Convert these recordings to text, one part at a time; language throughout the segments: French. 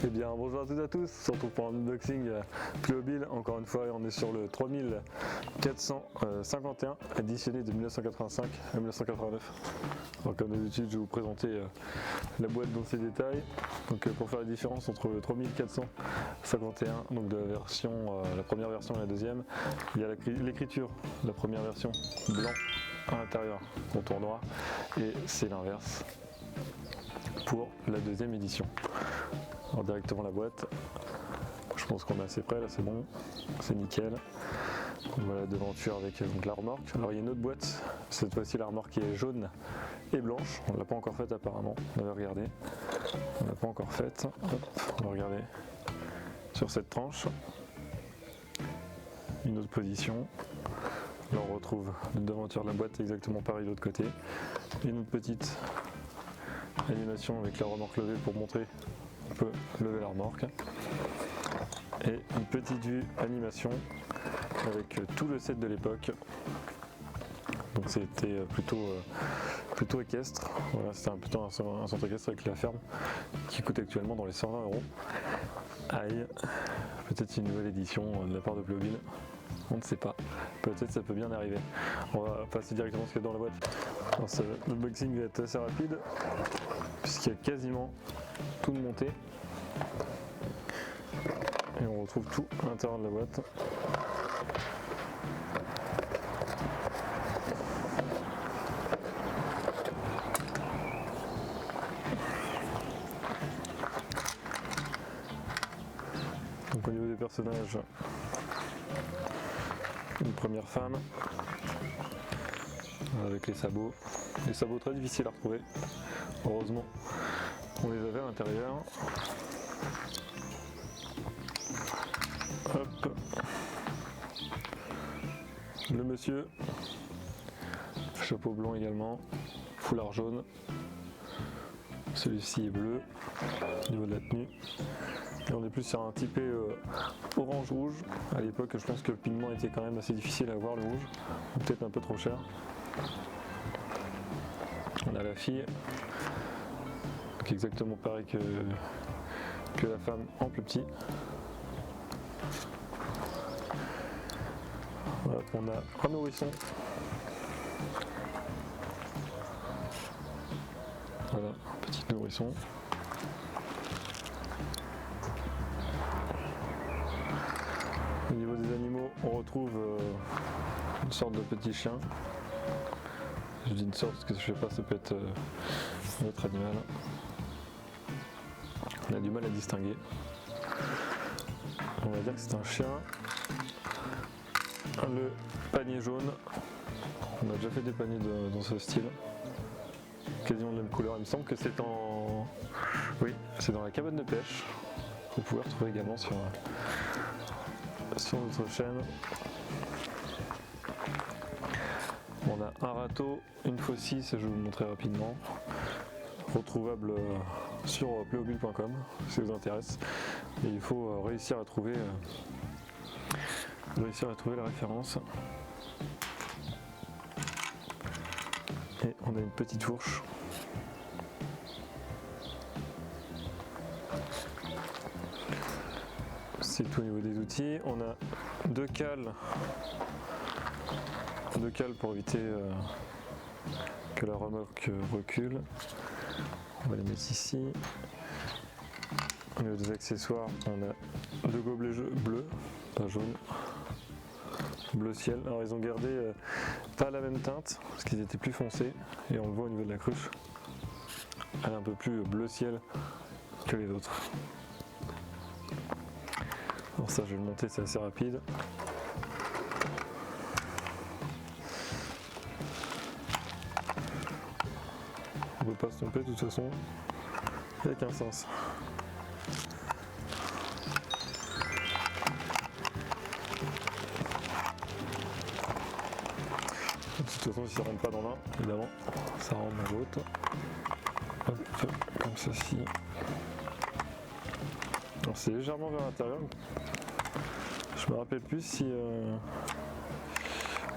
Eh bien bonjour à toutes et à tous, on se retrouve pour un unboxing Playmobil, encore une fois on est sur le 3451 éditionné de 1985 à 1989. Alors, comme d'habitude je vais vous présenter la boîte dans ses détails. Donc pour faire la différence entre le 3451, donc de la version, la première version et la deuxième, il y a l'écriture, la première version blanc à l'intérieur, contour noir, et c'est l'inverse pour la deuxième édition. Alors directement la boîte, je pense qu'on est assez près là, c'est bon, c'est nickel. Donc voilà la devanture avec donc, la remorque. Alors il y a une autre boîte, cette fois-ci la remorque est jaune et blanche, on ne l'a pas encore faite apparemment, on avait regardé, on ne l'a pas encore faite. Hop, on va regarder sur cette tranche, une autre position. Là on retrouve la devanture de la boîte exactement pareil de l'autre côté, une autre petite animation avec la remorque levée pour montrer on peut lever la remorque, et une petite vue animation avec tout le set de l'époque. Donc c'était plutôt équestre, voilà, c'était plutôt un centre équestre avec la ferme qui coûte actuellement dans les 120 €. Aïe, peut-être une nouvelle édition de la part de Playmobil, on ne sait pas, peut-être ça peut bien arriver. On va passer directement ce qu'il y a dans la boîte. L'unboxing va être assez rapide puisqu'il y a quasiment tout de monté et on retrouve tout à l'intérieur de la boîte. Donc au niveau des personnages, une première femme avec les sabots très difficiles à retrouver, heureusement on les avait à l'intérieur. Hop, le monsieur, chapeau blanc également, foulard jaune, celui-ci est bleu au niveau de la tenue, et on est plus sur un typé orange-rouge. À l'époque je pense que le pigment était quand même assez difficile à voir, le rouge, ou peut-être un peu trop cher. On a la fille, donc exactement pareil que la femme en plus petit. Voilà, on a un nourrisson. Voilà, un petit nourrisson. Au niveau des animaux, on retrouve une sorte de petit chien. Je dis une sorte parce que je sais pas, ça peut être un autre animal. On a du mal à distinguer. On va dire que c'est un chien. Le panier jaune. On a déjà fait des paniers dans ce style. Quasiment de la même couleur. Il me semble que c'est en... Oui, c'est dans la cabane de pêche. Vous pouvez retrouver également sur notre chaîne. On a un râteau, une faucisse, je vais vous le montrer rapidement, retrouvable sur playmobil.com si ça vous intéresse, et il faut réussir à trouver la référence. Et on a une petite fourche. C'est tout au niveau des outils. On a deux cales pour éviter que la remorque recule. On va les mettre ici. Au niveau des accessoires, on a deux gobelets bleus, pas jaune, bleu ciel. Alors ils ont gardé pas la même teinte parce qu'ils étaient plus foncés, et on le voit au niveau de la cruche, elle est un peu plus bleu ciel que les autres. Alors ça je vais le monter, c'est assez rapide. On ne peut pas se tromper de toute façon, il n'y a qu'un sens. De toute façon si ça ne rentre pas dans l'un, évidemment, ça rentre dans l'autre. Hop, comme ceci. Alors c'est légèrement vers l'intérieur. Je me rappelle plus si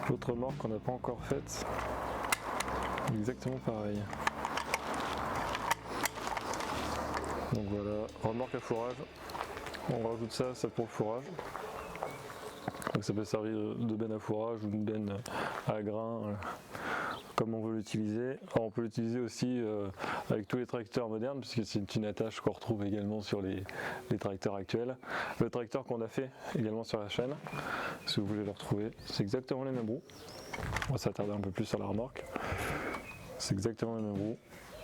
l'autre remorque qu'on n'a pas encore faite est exactement pareil. Donc voilà, remorque à fourrage. On rajoute ça pour le fourrage. Donc ça peut servir de benne à fourrage ou une benne à grains, comme on veut l'utiliser. On peut l'utiliser aussi avec tous les tracteurs modernes, puisque c'est une attache qu'on retrouve également sur les tracteurs actuels. Le tracteur qu'on a fait également sur la chaîne, si vous voulez le retrouver, c'est exactement les mêmes roues. On va s'attarder un peu plus sur la remorque. C'est exactement les mêmes roues.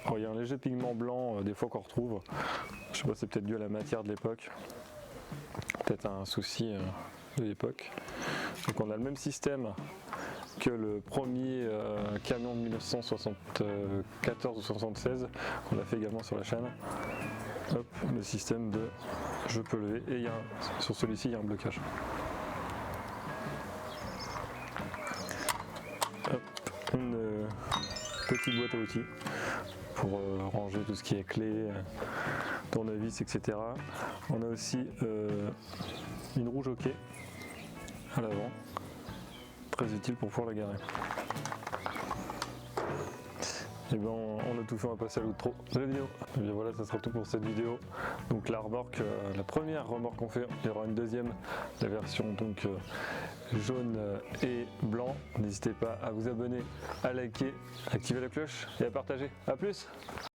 Alors, il y a un léger pigment blanc des fois qu'on retrouve. Je sais pas, c'est peut-être dû à la matière de l'époque. Peut-être un souci de l'époque. Donc on a le même système que le premier camion de 1974 ou 76 qu'on a fait également sur la chaîne. Hop, le système de je peux lever et sur celui-ci il y a un blocage. Hop, une petite boîte à outils pour ranger tout ce qui est clés, tournevis, etc. On a aussi une roue jockey à l'avant, très utile pour pouvoir la garer. Et bien on a tout fait, on va passer à l'outro de la vidéo. Et bien voilà, ça sera tout pour cette vidéo. Donc la remorque, la première remorque qu'on fait, il y aura une deuxième, la version donc jaune et blanc. N'hésitez pas à vous abonner, à liker, à activer la cloche et à partager. A plus!